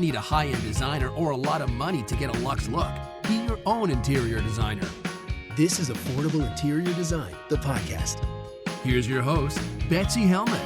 don't need a high-end designer or a lot of money to get a luxe look. Be your own interior designer. This is Affordable Interior Design, the podcast. Here's your host, Betsy Helmuth.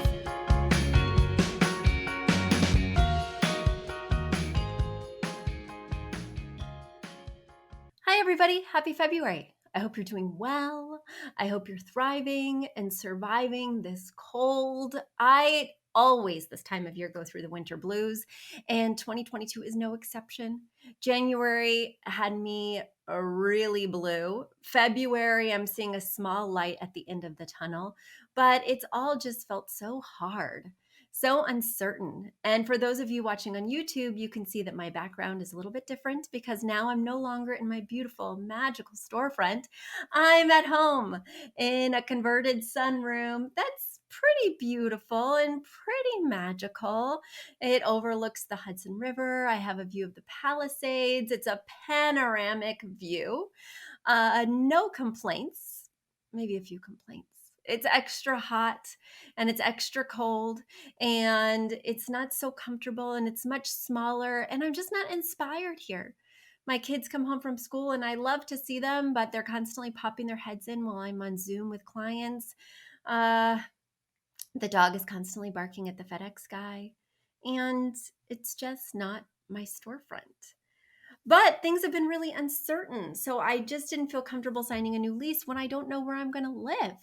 Hi, everybody. Happy February. I hope you're doing well. I hope you're thriving and surviving this cold. I always this time of year go through the winter blues, and 2022 is no exception. January had me really blue. February, I'm seeing a small light at the end of the tunnel, but it's all just felt so hard. So uncertain. And for those of you watching on YouTube, you can see that my background is a little bit different because now I'm no longer in my beautiful, magical storefront. I'm at home in a converted sunroom that's pretty beautiful and pretty magical. It overlooks the Hudson River. I have a view of the Palisades. It's a panoramic view. No complaints, maybe a few complaints. It's extra hot and it's extra cold and it's not so comfortable and it's much smaller and I'm just not inspired here. My kids come home from school and I love to see them, but they're constantly popping their heads in while I'm on Zoom with clients. The dog is constantly barking at the FedEx guy and it's just not my storefront. But things have been really uncertain. So I just didn't feel comfortable signing a new lease when I don't know where I'm going to live.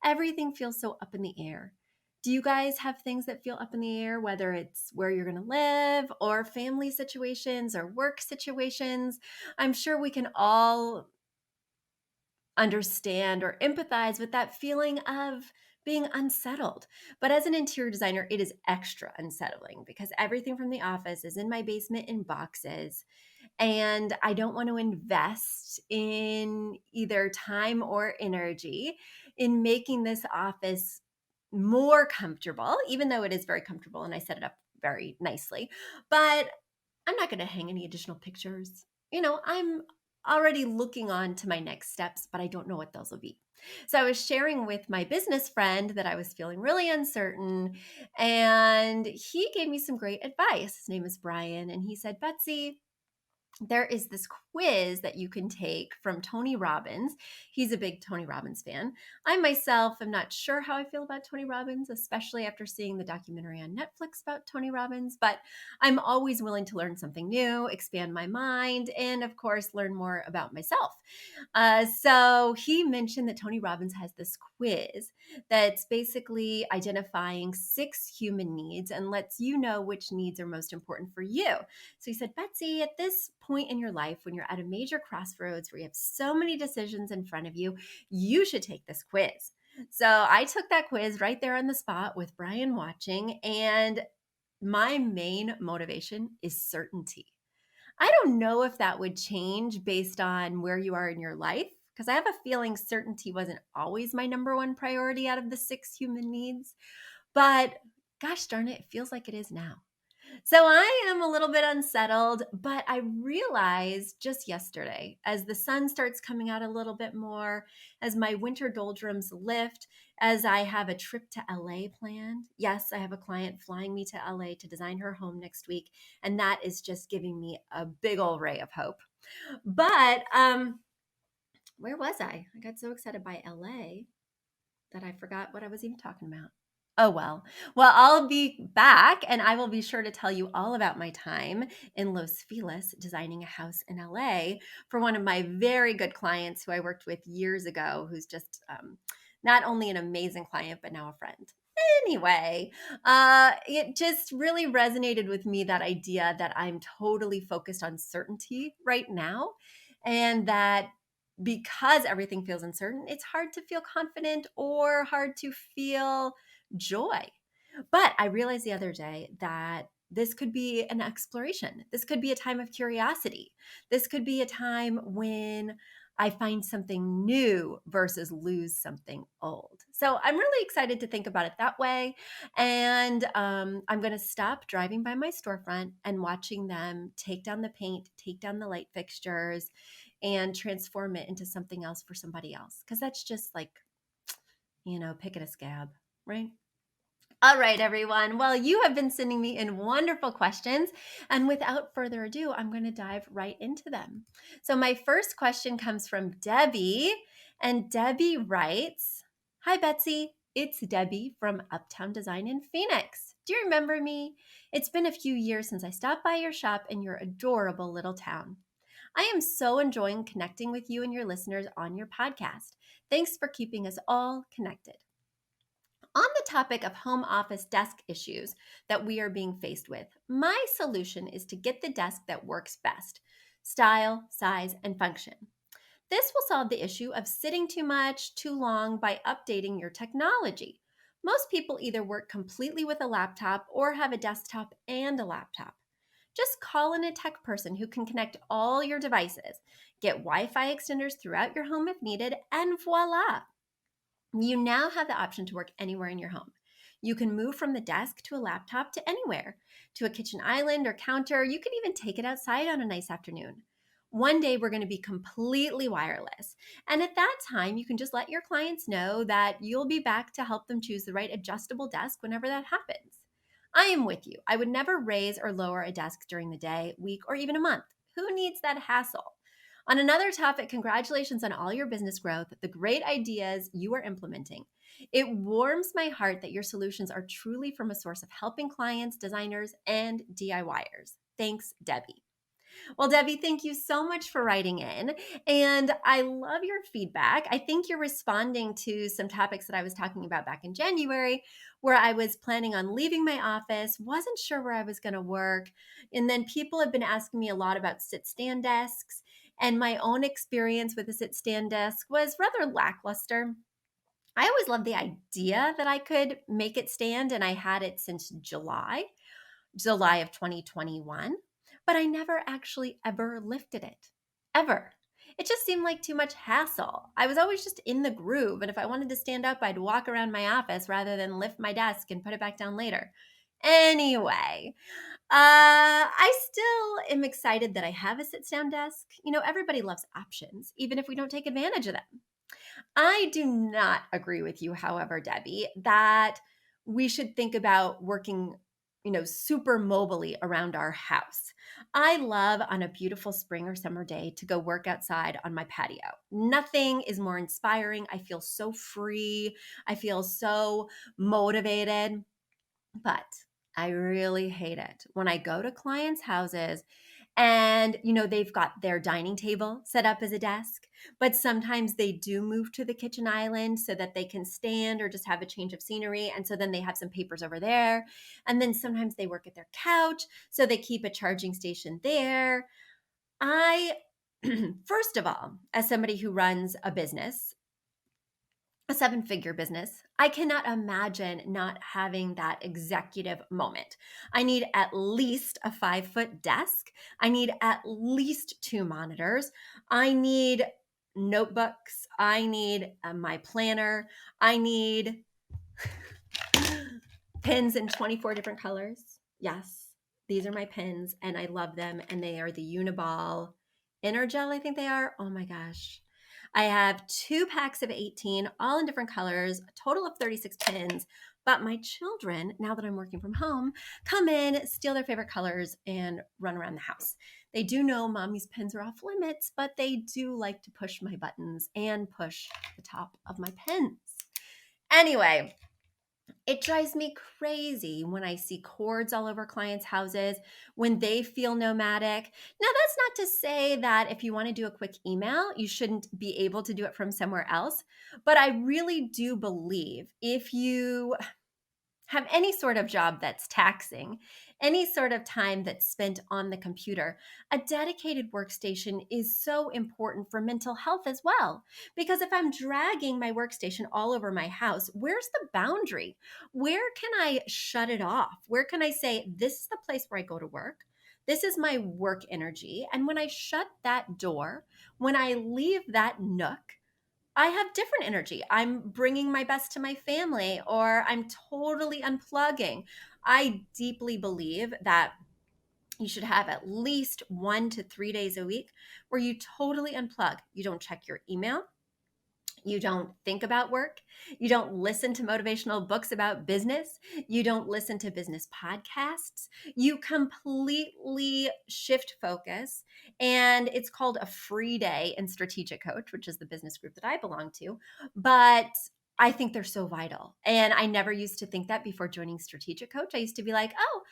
Everything feels so up in the air. Do you guys have things that feel up in the air, whether it's where you're going to live or family situations or work situations? I'm sure we can all understand or empathize with that feeling of being unsettled. But as an interior designer, it is extra unsettling because everything from the office is in my basement in boxes. And I don't want to invest in either time or energy in making this office more comfortable, even though it is very comfortable and I set it up very nicely. But I'm not going to hang any additional pictures. I'm already looking on to my next steps, but I don't know what those will be. So I was sharing with my business friend that I was feeling really uncertain, and he gave me some great advice. His name is Brian, and he said, Betsy, there is this quiz that you can take from Tony Robbins. He's a big Tony Robbins fan. I myself am not sure how I feel about Tony Robbins, especially after seeing the documentary on Netflix about Tony Robbins, but I'm always willing to learn something new, expand my mind, and of course, learn more about myself. So he mentioned that Tony Robbins has this quiz that's basically identifying 6 human needs and lets you know which needs are most important for you. So he said, Betsy, at this point in your life, when you're at a major crossroads where you have so many decisions in front of you, you should take this quiz. So I took that quiz right there on the spot with Brian watching, and my main motivation is certainty. I don't know if that would change based on where you are in your life, because I have a feeling certainty wasn't always my number one priority out of the 6 human needs, but gosh darn it feels like it is now. So I am a little bit unsettled, but I realized just yesterday, as the sun starts coming out a little bit more, as my winter doldrums lift, as I have a trip to LA planned. Yes, I have a client flying me to LA to design her home next week, and that is just giving me a big old ray of hope. But where was I? I got so excited by LA that I forgot what I was even talking about. Oh, well, I'll be back and I will be sure to tell you all about my time in Los Feliz designing a house in LA for one of my very good clients who I worked with years ago, who's just not only an amazing client, but now a friend. Anyway, it just really resonated with me, that idea that I'm totally focused on certainty right now, and that because everything feels uncertain, it's hard to feel confident or hard to feel joy. But I realized the other day that this could be an exploration. This could be a time of curiosity. This could be a time when I find something new versus lose something old. So I'm really excited to think about it that way. And I'm going to stop driving by my storefront and watching them take down the paint, take down the light fixtures, and transform it into something else for somebody else. Because that's just like, picking a scab, right? All right, everyone. Well, you have been sending me in wonderful questions. And without further ado, I'm going to dive right into them. So, my first question comes from Debbie. And Debbie writes, Hi, Betsy. It's Debbie from Uptown Design in Phoenix. Do you remember me? It's been a few years since I stopped by your shop in your adorable little town. I am so enjoying connecting with you and your listeners on your podcast. Thanks for keeping us all connected. On the topic of home office desk issues that we are being faced with, my solution is to get the desk that works best: style, size, and function. This will solve the issue of sitting too much, too long by updating your technology. Most people either work completely with a laptop or have a desktop and a laptop. Just call in a tech person who can connect all your devices, get Wi Fi extenders throughout your home if needed, and voila! You now have the option to work anywhere in your home. You can move from the desk to a laptop to anywhere, to a kitchen island or counter. You can even take it outside on a nice afternoon. One day we're going to be completely wireless. And at that time, you can just let your clients know that you'll be back to help them choose the right adjustable desk whenever that happens. I am with you. I would never raise or lower a desk during the day, week, or even a month. Who needs that hassle? On another topic, congratulations on all your business growth, the great ideas you are implementing. It warms my heart that your solutions are truly from a source of helping clients, designers, and DIYers. Thanks, Debbie. Well, Debbie, thank you so much for writing in. And I love your feedback. I think you're responding to some topics that I was talking about back in January, where I was planning on leaving my office, wasn't sure where I was going to work. And then people have been asking me a lot about sit-stand desks. And my own experience with a sit-stand desk was rather lackluster. I always loved the idea that I could make it stand, and I had it since July of 2021, but I never actually ever lifted it. Ever. It just seemed like too much hassle. I was always just in the groove, and if I wanted to stand up, I'd walk around my office rather than lift my desk and put it back down later. Anyway, I still am excited that I have a sit-down desk. You know, everybody loves options, even if we don't take advantage of them. I do not agree with you, however, Debbie, that we should think about working, super mobily around our house. I love on a beautiful spring or summer day to go work outside on my patio. Nothing is more inspiring. I feel so free. I feel so motivated. But I really hate it when I go to clients' houses and, they've got their dining table set up as a desk, but sometimes they do move to the kitchen island so that they can stand or just have a change of scenery. And so then they have some papers over there. And then sometimes they work at their couch, so they keep a charging station there. I, first of all, as somebody who runs a business, a 7-figure business, I cannot imagine not having that executive moment. I need at least a 5-foot desk. I need at least 2 monitors. I need notebooks. I need my planner. I need pens in 24 different colors. Yes, these are my pens and I love them. And they are the Uniball Energel, I think they are. Oh my gosh. I have 2 packs of 18, all in different colors, a total of 36 pins. But my children, now that I'm working from home, come in, steal their favorite colors, and run around the house. They do know mommy's pens are off limits, but they do like to push my buttons and push the top of my pens. Anyway, it drives me crazy when I see cords all over clients' houses, when they feel nomadic. Now, that's not to say that if you want to do a quick email, you shouldn't be able to do it from somewhere else. But I really do believe if you have any sort of job that's taxing, any sort of time that's spent on the computer, a dedicated workstation is so important for mental health as well. Because if I'm dragging my workstation all over my house, where's the boundary? Where can I shut it off? Where can I say, this is the place where I go to work? This is my work energy. And when I shut that door, when I leave that nook, I have different energy. I'm bringing my best to my family, or I'm totally unplugging. I deeply believe that you should have at least 1 to 3 days a week where you totally unplug. You don't check your email. You don't think about work. You don't listen to motivational books about business. You don't listen to business podcasts. You completely shift focus. And it's called a free day in Strategic Coach, which is the business group that I belong to. But I think they're so vital. And I never used to think that before joining Strategic Coach. I used to be like, oh,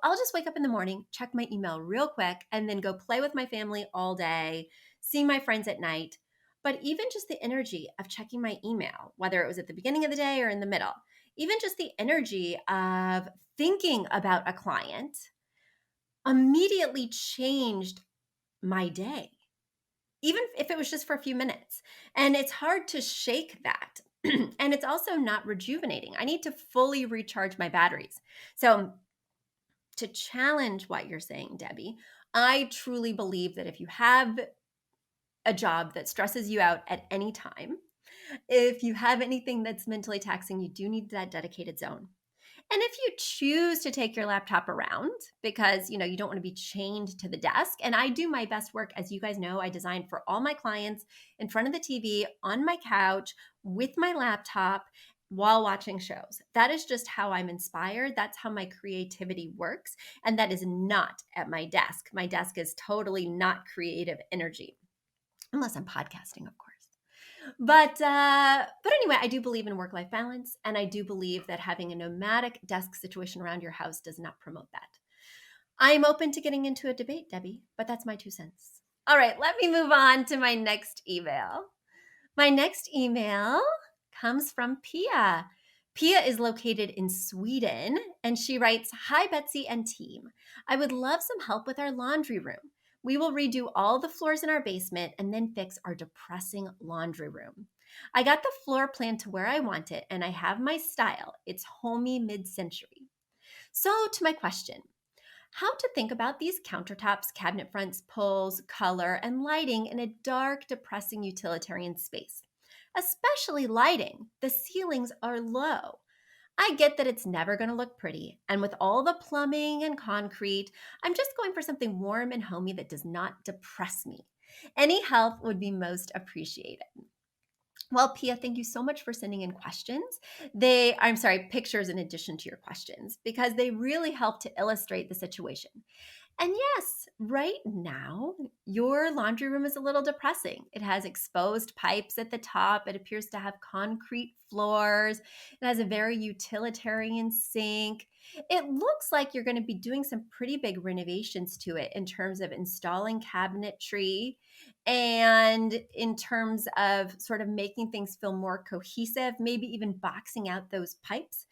I'll just wake up in the morning, check my email real quick, and then go play with my family all day, see my friends at night. But even just the energy of checking my email, whether it was at the beginning of the day or in the middle, even just the energy of thinking about a client immediately changed my day, even if it was just for a few minutes. And it's hard to shake that. And it's also not rejuvenating. I need to fully recharge my batteries. So to challenge what you're saying, Debbie, I truly believe that if you have a job that stresses you out at any time, if you have anything that's mentally taxing, you do need that dedicated zone. And if you choose to take your laptop around because, you don't want to be chained to the desk, and I do my best work, as you guys know, I design for all my clients in front of the TV, on my couch, with my laptop, while watching shows. That is just how I'm inspired. That's how my creativity works. And that is not at my desk. My desk is totally not creative energy, unless I'm podcasting, of course. But anyway, I do believe in work-life balance, and I do believe that having a nomadic desk situation around your house does not promote that. I'm open to getting into a debate, Debbie, but that's my 2 cents. All right, let me move on to my next email. My next email comes from Pia. Pia is located in Sweden, and she writes, "Hi, Betsy and team. I would love some help with our laundry room. We will redo all the floors in our basement and then fix our depressing laundry room. I got the floor plan to where I want it, and I have my style. It's homey mid-century. So to my question, how to think about these countertops, cabinet fronts, pulls, color, and lighting in a dark, depressing utilitarian space. Especially lighting. The ceilings are low. I get that it's never going to look pretty, and with all the plumbing and concrete, I'm just going for something warm and homey that does not depress me. Any help would be most appreciated." Well, Pia, thank you so much for sending in pictures in addition to your questions, because they really help to illustrate the situation. And yes, right now, your laundry room is a little depressing. It has exposed pipes at the top. It appears to have concrete floors. It has a very utilitarian sink. It looks like you're going to be doing some pretty big renovations to it in terms of installing cabinetry and in terms of sort of making things feel more cohesive, maybe even boxing out those pipes.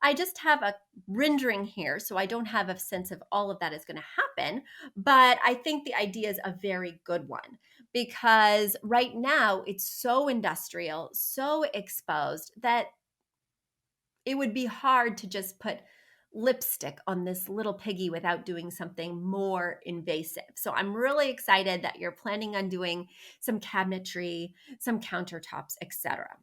I just have a rendering here, so I don't have a sense of all of that is going to happen, but I think the idea is a very good one, because right now it's so industrial, so exposed, that it would be hard to just put lipstick on this little piggy without doing something more invasive. So I'm really excited that you're planning on doing some cabinetry, some countertops, etc.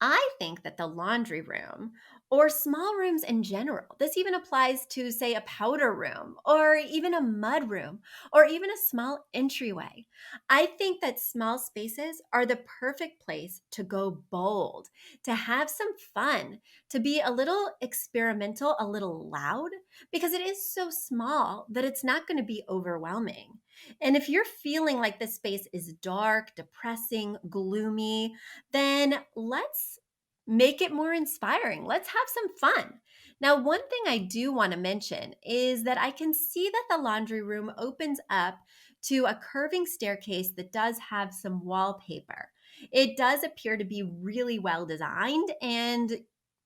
I think that the laundry room, or small rooms in general, this even applies to, say, a powder room or even a mud room or even a small entryway. I think that small spaces are the perfect place to go bold, to have some fun, to be a little experimental, a little loud, because it is so small that it's not going to be overwhelming. And if you're feeling like this space is dark, depressing, gloomy, then let's make it more inspiring. Let's have some fun. Now, one thing I do want to mention is that I can see that the laundry room opens up to a curving staircase that does have some wallpaper. It does appear to be really well designed and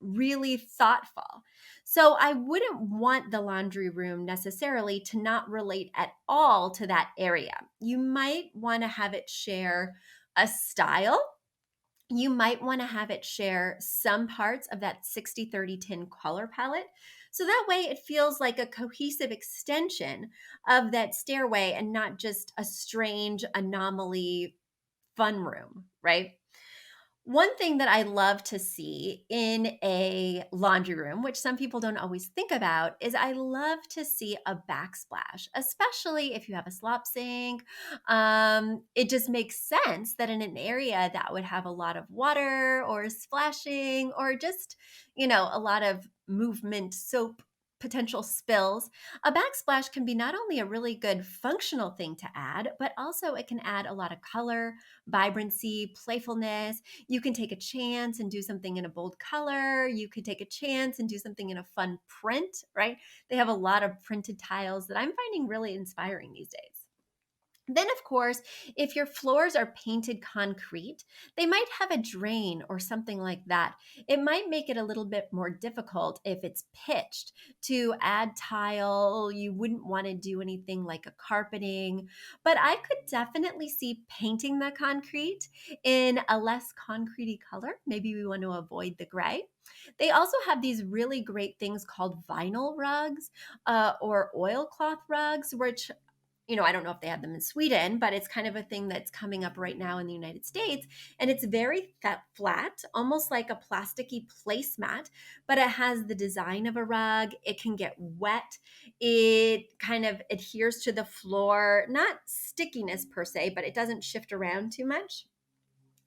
really thoughtful. So I wouldn't want the laundry room necessarily to not relate at all to that area. You might want to have it share a style. You might want to have it share some parts of that 60-30-10 color palette. So that way it feels like a cohesive extension of that stairway and not just a strange anomaly fun room, right? One thing that I love to see in a laundry room, which some people don't always think about, is I love to see a backsplash, especially if you have a slop sink. It just makes sense that in an area that would have a lot of water or splashing or just, a lot of movement, soap, potential spills, a backsplash can be not only a really good functional thing to add, but also it can add a lot of color, vibrancy, playfulness. You can take a chance and do something in a bold color. You could take a chance and do something in a fun print, right? They have a lot of printed tiles that I'm finding really inspiring these days. Then, of course, if your floors are painted concrete, they might have a drain or something like that. It might make it a little bit more difficult if it's pitched to add tile. You wouldn't want to do anything like a carpeting, but I could definitely see painting the concrete in a less concretey color. Maybe we want to avoid the gray. They also have these really great things called vinyl rugs or oilcloth rugs, which I don't know if they have them in Sweden, but it's kind of a thing that's coming up right now in the United States. And it's very flat, almost like a plasticky placemat, but it has the design of a rug. It can get wet. It kind of adheres to the floor, not stickiness per se, but it doesn't shift around too much.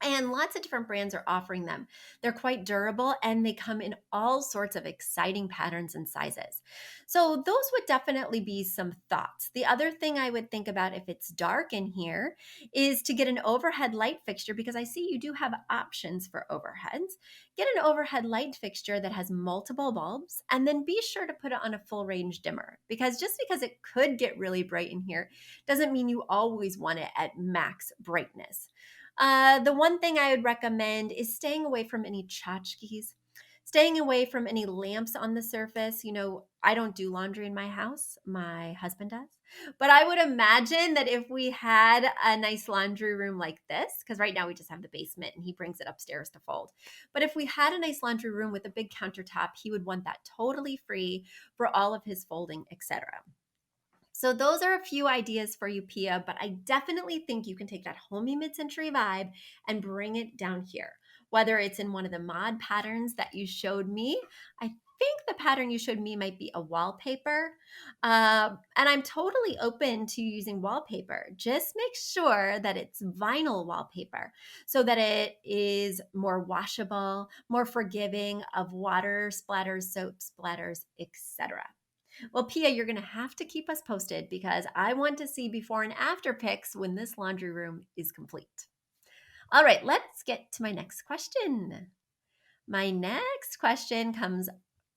And lots of different brands are offering them. They're quite durable and they come in all sorts of exciting patterns and sizes. So, those would definitely be some thoughts. The other thing I would think about if it's dark in here is to get an overhead light fixture, because I see you do have options for overheads. Get an overhead light fixture that has multiple bulbs, and then be sure to put it on a full range dimmer, because just because it could get really bright in here doesn't mean you always want it at max brightness. The one thing I would recommend is staying away from any tchotchkes, staying away from any lamps on the surface. I don't do laundry in my house. My husband does. But I would imagine that if we had a nice laundry room like this, because right now we just have the basement and he brings it upstairs to fold. But if we had a nice laundry room with a big countertop, he would want that totally free for all of his folding, etc. So those are a few ideas for you, Pia, but I definitely think you can take that homey mid-century vibe and bring it down here. Whether it's in one of the mod patterns that you showed me, I think the pattern you showed me might be a wallpaper. And I'm totally open to using wallpaper. Just make sure that it's vinyl wallpaper so that it is more washable, more forgiving of water splatters, soap splatters, etc. Well, Pia, you're going to have to keep us posted because I want to see before and after pics when this laundry room is complete. All right, let's get to my next question. My next question comes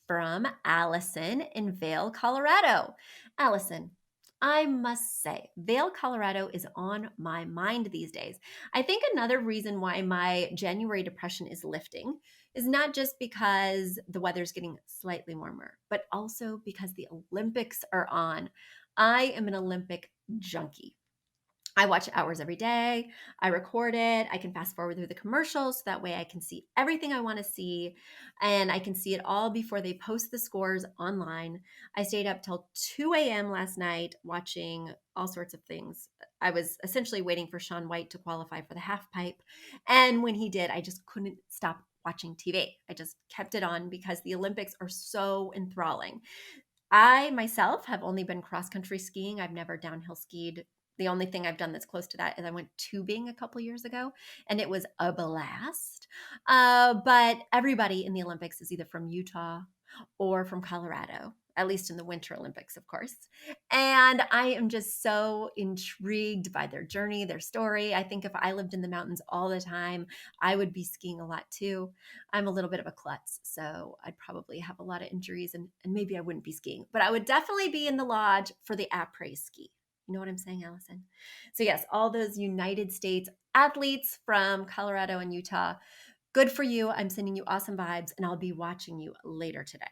from Allison in Vail, Colorado. Allison, I must say, Vail, Colorado is on my mind these days. I think another reason why my January depression is lifting is not just because the weather's getting slightly warmer, but also because the Olympics are on. I am an Olympic junkie. I watch hours every day. I record it. I can fast forward through the commercials so that way I can see everything I want to see and I can see it all before they post the scores online. I stayed up till 2 a.m. last night watching all sorts of things. I was essentially waiting for Shaun White to qualify for the half pipe. And when he did, I just couldn't stop watching TV. I just kept it on because the Olympics are so enthralling. I myself have only been cross country skiing. I've never downhill skied. The only thing I've done that's close to that is I went tubing a couple years ago and it was a blast. But everybody in the Olympics is either from Utah or from Colorado, at least in the Winter Olympics, of course. And I am just so intrigued by their journey, their story. I think if I lived in the mountains all the time, I would be skiing a lot too. I'm a little bit of a klutz, so I'd probably have a lot of injuries and maybe I wouldn't be skiing, but I would definitely be in the lodge for the après ski. You know what I'm saying, Allison? So yes, all those United States athletes from Colorado and Utah, good for you. I'm sending you awesome vibes and I'll be watching you later today.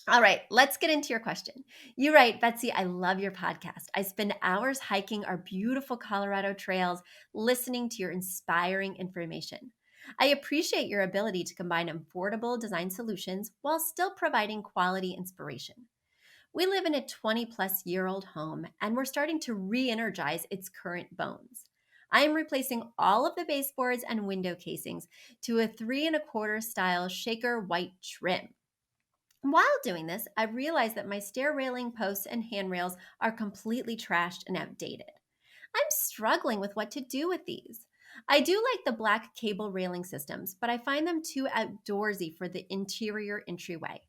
All right, let's get into your question. You write, Betsy, I love your podcast. I spend hours hiking our beautiful Colorado trails, listening to your inspiring information. I appreciate your ability to combine affordable design solutions while still providing quality inspiration. We live in a 20-plus-year-old home, and we're starting to re-energize its current bones. I am replacing all of the baseboards and window casings to a 3 1/4 style shaker white trim. While doing this, I realized that my stair railing posts and handrails are completely trashed and outdated. I'm struggling with what to do with these. I do like the black cable railing systems, but I find them too outdoorsy for the interior entryway.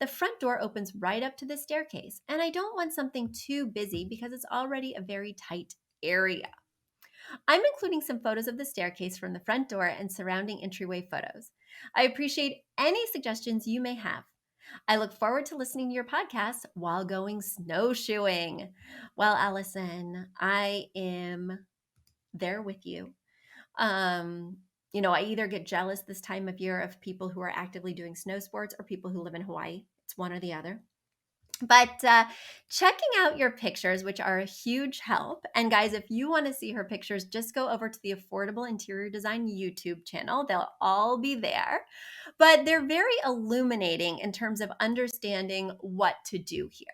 The front door opens right up to the staircase, and I don't want something too busy because it's already a very tight area. I'm including some photos of the staircase from the front door and surrounding entryway photos. I appreciate any suggestions you may have. I look forward to listening to your podcast while going snowshoeing. Well, Allison, I am there with you. I either get jealous this time of year of people who are actively doing snow sports or people who live in Hawaii. It's one or the other. But checking out your pictures, which are a huge help. And guys, if you want to see her pictures, just go over to the Affordable Interior Design YouTube channel. They'll all be there. But they're very illuminating in terms of understanding what to do here.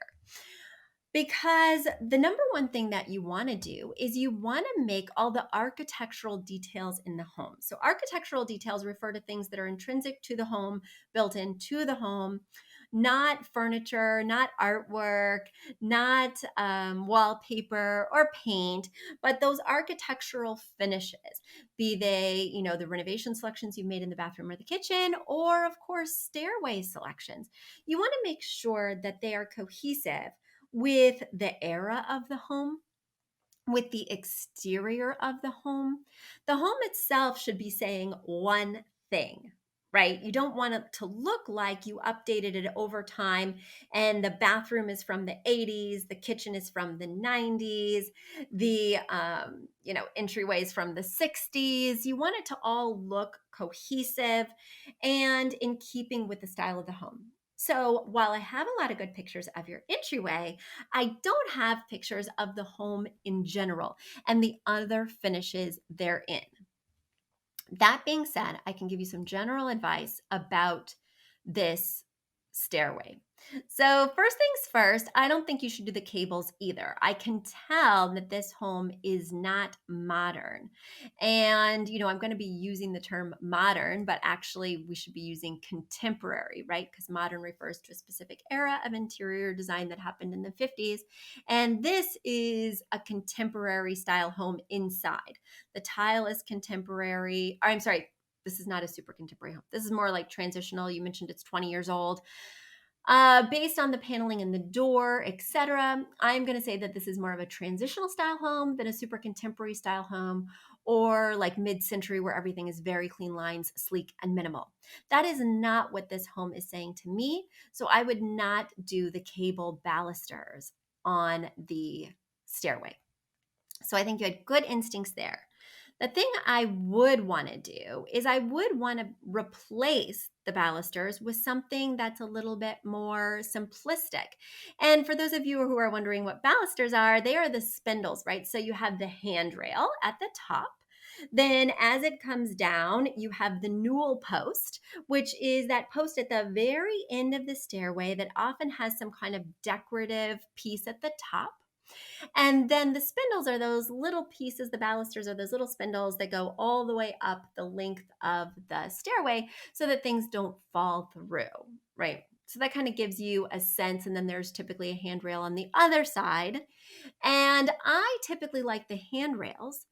Because the number one thing that you want to do is you want to make all the architectural details in the home. So architectural details refer to things that are intrinsic to the home, built into the home, not furniture, not artwork, not wallpaper or paint, but those architectural finishes, be they, the renovation selections you've made in the bathroom or the kitchen, or of course, stairway selections. You want to make sure that they are cohesive with the era of the home, with the exterior of the home. The home itself should be saying one thing, right? You don't want it to look like you updated it over time and the bathroom is from the 80s, the kitchen is from the 90s, the entryways from the 60s. You want it to all look cohesive and in keeping with the style of the home. So while I have a lot of good pictures of your entryway, I don't have pictures of the home in general and the other finishes therein. That being said, I can give you some general advice about this stairway. So first things first, I don't think you should do the cables either. I can tell that this home is not modern. And, I'm going to be using the term modern, but actually we should be using contemporary, right? Because modern refers to a specific era of interior design that happened in the 50s. And this is a contemporary style home inside. The tile is contemporary. I'm sorry, this is not a super contemporary home. This is more like transitional. You mentioned it's 20 years old. Based on the paneling in the door, etc., I'm going to say that this is more of a transitional style home than a super contemporary style home, or like mid-century where everything is very clean lines, sleek, and minimal. That is not what this home is saying to me. So I would not do the cable balusters on the stairway. So I think you had good instincts there. The thing I would want to do is I would want to replace the balusters with something that's a little bit more simplistic. And for those of you who are wondering what balusters are, they are the spindles, right? So you have the handrail at the top. Then as it comes down, you have the newel post, which is that post at the very end of the stairway that often has some kind of decorative piece at the top. And then the spindles are those little pieces, the balusters are those little spindles that go all the way up the length of the stairway so that things don't fall through, right? So that kind of gives you a sense. And then there's typically a handrail on the other side. And I typically like the handrails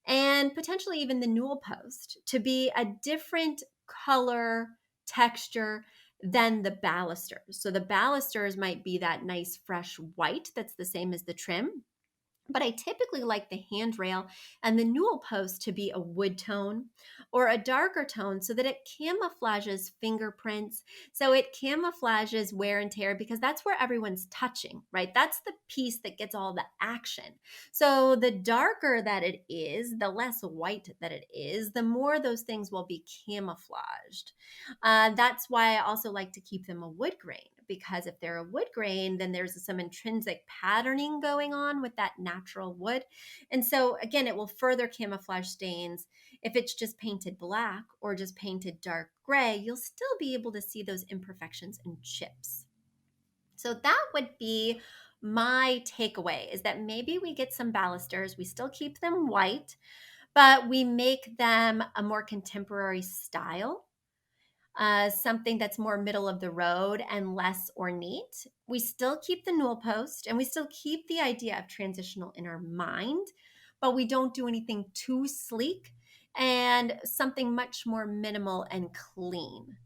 and potentially even the newel post to be a different color, texture than the balusters. So the balusters might be that nice fresh white that's the same as the trim. But I typically like the handrail and the newel post to be a wood tone or a darker tone so that it camouflages fingerprints. So it camouflages wear and tear because that's where everyone's touching, right? That's the piece that gets all the action. So the darker that it is, the less white that it is, the more those things will be camouflaged. That's why I also like to keep them a wood grain, because if they're a wood grain, then there's some intrinsic patterning going on with that natural wood. And so again, it will further camouflage stains. If it's just painted black or just painted dark gray, you'll still be able to see those imperfections and chips. So that would be my takeaway is that maybe we get some balusters, we still keep them white, but we make them a more contemporary style, something that's more middle of the road and less ornate. We still keep the newel post and we still keep the idea of transitional in our mind, but we don't do anything too sleek and something much more minimal and clean.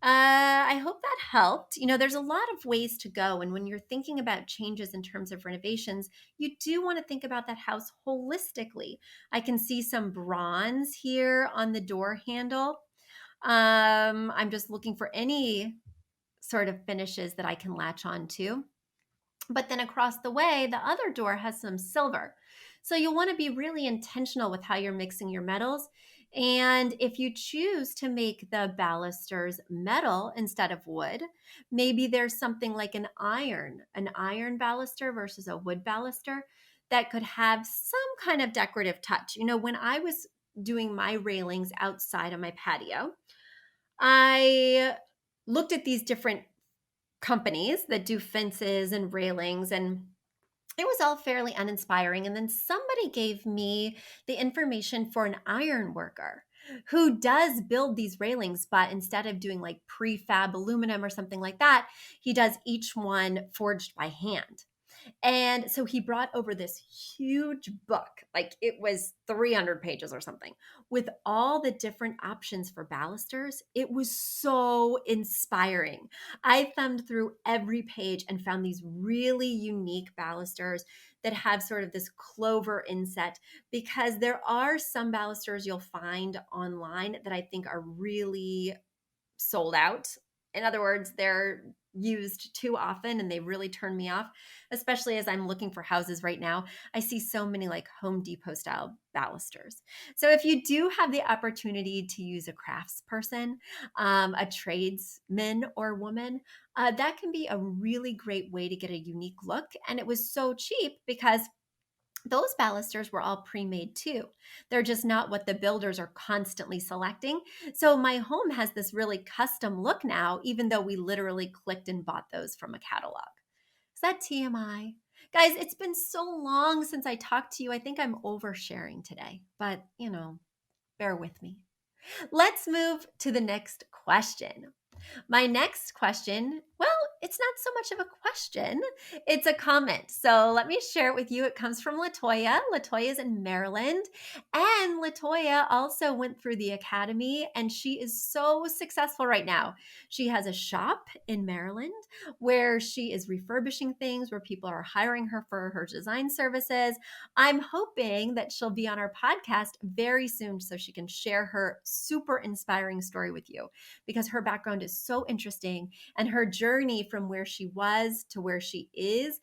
I hope that helped. There's a lot of ways to go. And when you're thinking about changes in terms of renovations, you do want to think about that house holistically. I can see some bronze here on the door handle. I'm just looking for any sort of finishes that I can latch on to. But then across the way, the other door has some silver. So you'll want to be really intentional with how you're mixing your metals. And if you choose to make the balusters metal instead of wood, maybe there's something like an iron baluster versus a wood baluster that could have some kind of decorative touch. When I was doing my railings outside on my patio, I looked at these different companies that do fences and railings, and it was all fairly uninspiring. And then somebody gave me the information for an iron worker who does build these railings, but instead of doing like prefab aluminum or something like that, he does each one forged by hand. And so he brought over this huge book, like it was 300 pages or something, with all the different options for balusters. It was so inspiring. I thumbed through every page and found these really unique balusters that have sort of this clover inset, because there are some balusters you'll find online that I think are really sold out. In other words, they're used too often and they really turn me off, especially as I'm looking for houses right now. I see so many like Home Depot style balusters. So if you do have the opportunity to use a craftsperson, a tradesman or woman, that can be a really great way to get a unique look. And it was so cheap because those balusters were all pre-made too. They're just not what the builders are constantly selecting. So my home has this really custom look now, even though we literally clicked and bought those from a catalog. Is that TMI? Guys, it's been so long since I talked to you. I think I'm oversharing today, but bear with me. Let's move to the next question. My next question, well, it's not so much of a question, it's a comment. So let me share it with you. It comes from Latoyia. Latoyia is in Maryland. And Latoyia also went through the academy, and she is so successful right now. She has a shop in Maryland where she is refurbishing things, where people are hiring her for her design services. I'm hoping that she'll be on our podcast very soon so she can share her super inspiring story with you, because her background is so interesting, and her journey from where she was to where she is,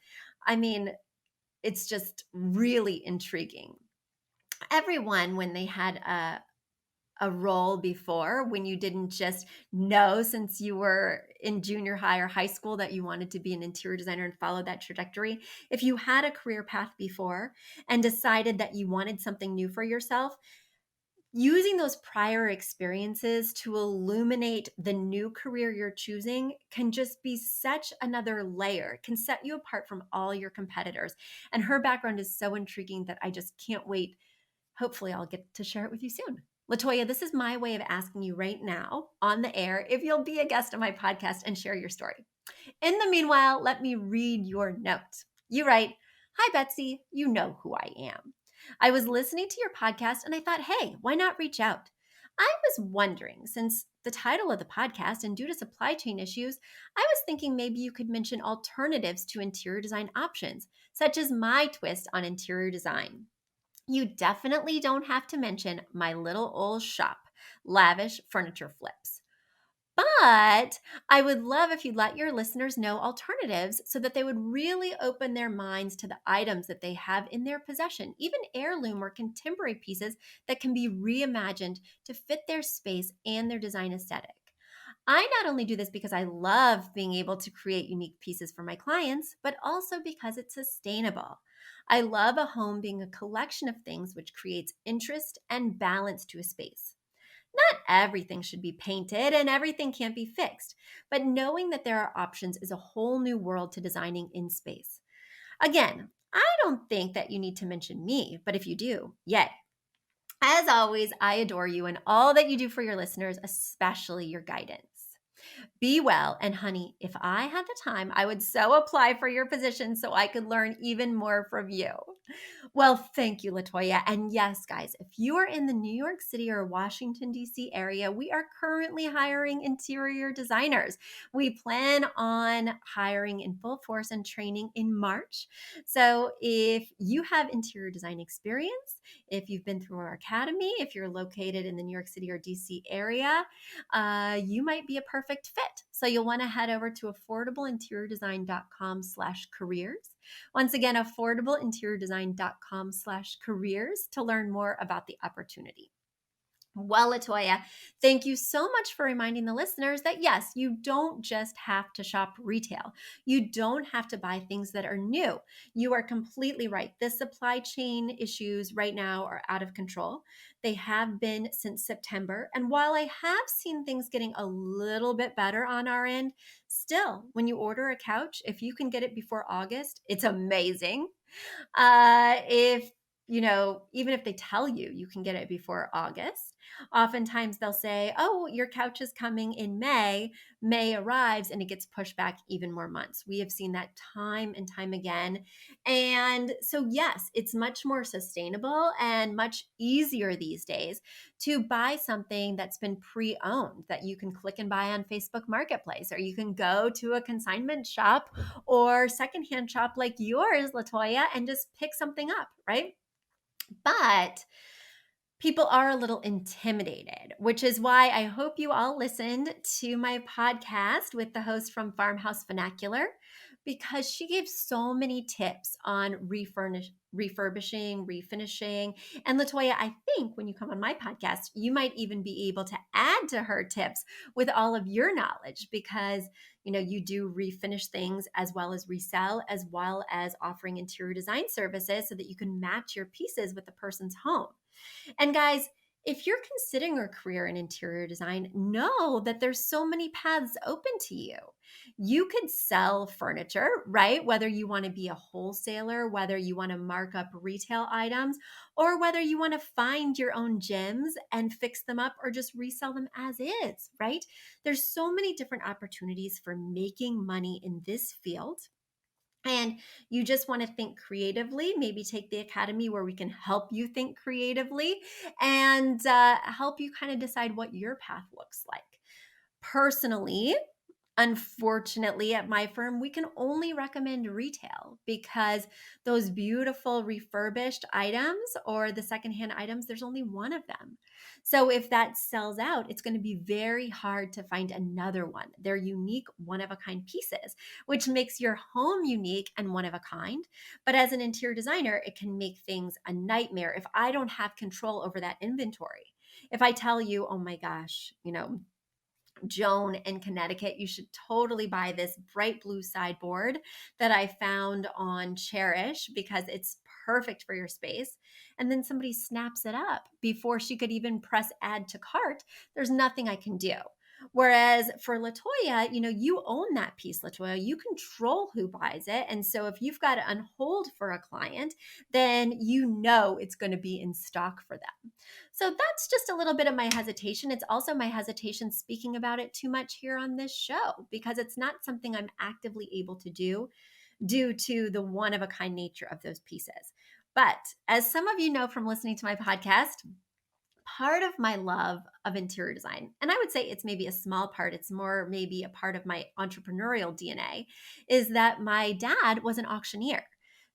I mean, it's just really intriguing. Everyone, when they had a role before, when you didn't just know since you were in junior high or high school that you wanted to be an interior designer and follow that trajectory, if you had a career path before and decided that you wanted something new for yourself, using those prior experiences to illuminate the new career you're choosing can just be such another layer. It can set you apart from all your competitors. And her background is so intriguing that I just can't wait. Hopefully, I'll get to share it with you soon. Latoyia, this is my way of asking you right now on the air if you'll be a guest on my podcast and share your story. In the meanwhile, let me read your note. You write, "Hi, Betsy. You know who I am. I was listening to your podcast and I thought, hey, why not reach out? I was wondering, since the title of the podcast and due to supply chain issues, I was thinking maybe you could mention alternatives to interior design options, such as my twist on interior design. You definitely don't have to mention my little old shop, Lavish Furniture Flips. But I would love if you'd let your listeners know alternatives so that they would really open their minds to the items that they have in their possession, even heirloom or contemporary pieces that can be reimagined to fit their space and their design aesthetic. I not only do this because I love being able to create unique pieces for my clients, but also because it's sustainable. I love a home being a collection of things which creates interest and balance to a space. Not everything should be painted and everything can't be fixed, but knowing that there are options is a whole new world to designing in space. Again, I don't think that you need to mention me, but if you do, yay. As always, I adore you and all that you do for your listeners, especially your guidance. Be well. And honey, if I had the time, I would so apply for your position so I could learn even more from you. Well, thank you, Latoyia. And yes, guys, if you are in the New York City or Washington, D.C. area, we are currently hiring interior designers. We plan on hiring in full force and training in March. So if you have interior design experience, if you've been through our academy, if you're located in the New York City or DC area, you might be a perfect fit. So you'll want to head over to affordableinteriordesign.com/careers. Once again, affordableinteriordesign.com/careers to learn more about the opportunity. Well, Latoyia, thank you so much for reminding the listeners that yes, you don't just have to shop retail. You don't have to buy things that are new. You are completely right. The supply chain issues right now are out of control. They have been since September. And while I have seen things getting a little bit better on our end, still, when you order a couch, if you can get it before August, it's amazing. If even if they tell you you can get it before August, oftentimes they'll say, oh, your couch is coming in May. May arrives and it gets pushed back even more months. We have seen that time and time again. And so, yes, it's much more sustainable and much easier these days to buy something that's been pre-owned that you can click and buy on Facebook Marketplace, or you can go to a consignment shop or secondhand shop like yours, Latoyia, and just pick something up, right? But people are a little intimidated, which is why I hope you all listened to my podcast with the host from Farmhouse Vernacular, because she gave so many tips on refurbishing, refinishing. And Latoyia, I think when you come on my podcast, you might even be able to add to her tips with all of your knowledge, because you do refinish things as well as resell, as well as offering interior design services so that you can match your pieces with the person's home. And guys, if you're considering a career in interior design, know that there's so many paths open to you. You could sell furniture, right? Whether you want to be a wholesaler, whether you want to mark up retail items, or whether you want to find your own gems and fix them up or just resell them as is, right? There's so many different opportunities for making money in this field. And you just want to think creatively, maybe take the academy where we can help you think creatively and help you kind of decide what your path looks like. Personally, unfortunately, at my firm, we can only recommend retail, because those beautiful refurbished items or the secondhand items, there's only one of them. So if that sells out, it's going to be very hard to find another one. They're unique, one-of-a-kind pieces, which makes your home unique and one of a kind. But as an interior designer, it can make things a nightmare if I don't have control over that inventory. If I tell you, oh my gosh, Joan in Connecticut, you should totally buy this bright blue sideboard that I found on Cherish because it's perfect for your space. And then somebody snaps it up before she could even press add to cart. There's nothing I can do. Whereas for Latoyia, you own that piece, Latoyia. You control who buys it. And so if you've got it on hold for a client, then it's going to be in stock for them. So that's just a little bit of my hesitation. It's also my hesitation speaking about it too much here on this show, because it's not something I'm actively able to do due to the one-of-a-kind nature of those pieces. But as some of you know from listening to my podcast, part of my love of interior design, and I would say it's maybe a small part, it's more maybe a part of my entrepreneurial DNA, is that my dad was an auctioneer.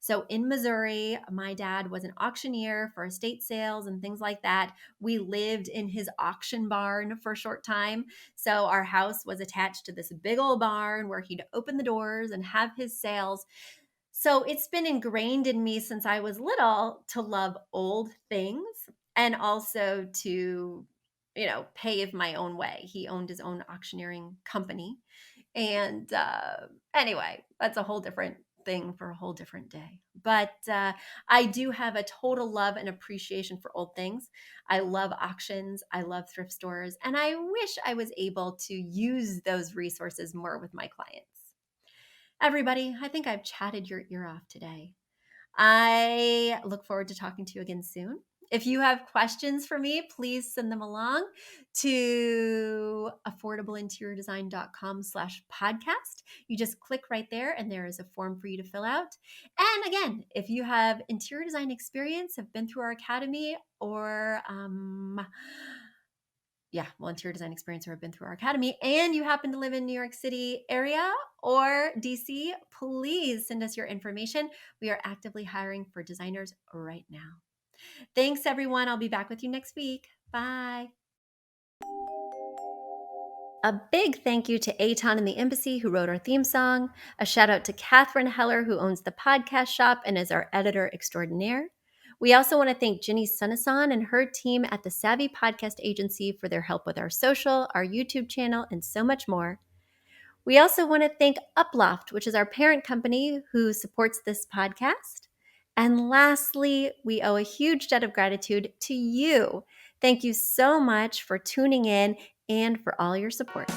So in Missouri, my dad was an auctioneer for estate sales and things like that. We lived in his auction barn for a short time. So our house was attached to this big old barn where he'd open the doors and have his sales. So it's been ingrained in me since I was little to love old things and also to, pave my own way. He owned his own auctioneering company. And anyway, that's a whole different thing for a whole different day. But I do have a total love and appreciation for old things. I love auctions. I love thrift stores. And I wish I was able to use those resources more with my clients. Everybody, I think I've chatted your ear off today. I look forward to talking to you again soon. If you have questions for me, please send them along to affordableinteriordesign.com/podcast. You just click right there and there is a form for you to fill out. And again, if you have interior design experience, have been through our academy or interior design experience or have been through our academy, and you happen to live in New York City area or DC, please send us your information. We are actively hiring for designers right now. Thanks, everyone. I'll be back with you next week. Bye. A big thank you to Aton and the Embassy who wrote our theme song. A shout out to Catherine Heller who owns the podcast shop and is our editor extraordinaire. We also want to thank Ginny Sunasan and her team at the Savvy Podcast Agency for their help with our social, our YouTube channel, and so much more. We also want to thank Uploft, which is our parent company who supports this podcast. And lastly, we owe a huge debt of gratitude to you. Thank you so much for tuning in and for all your support.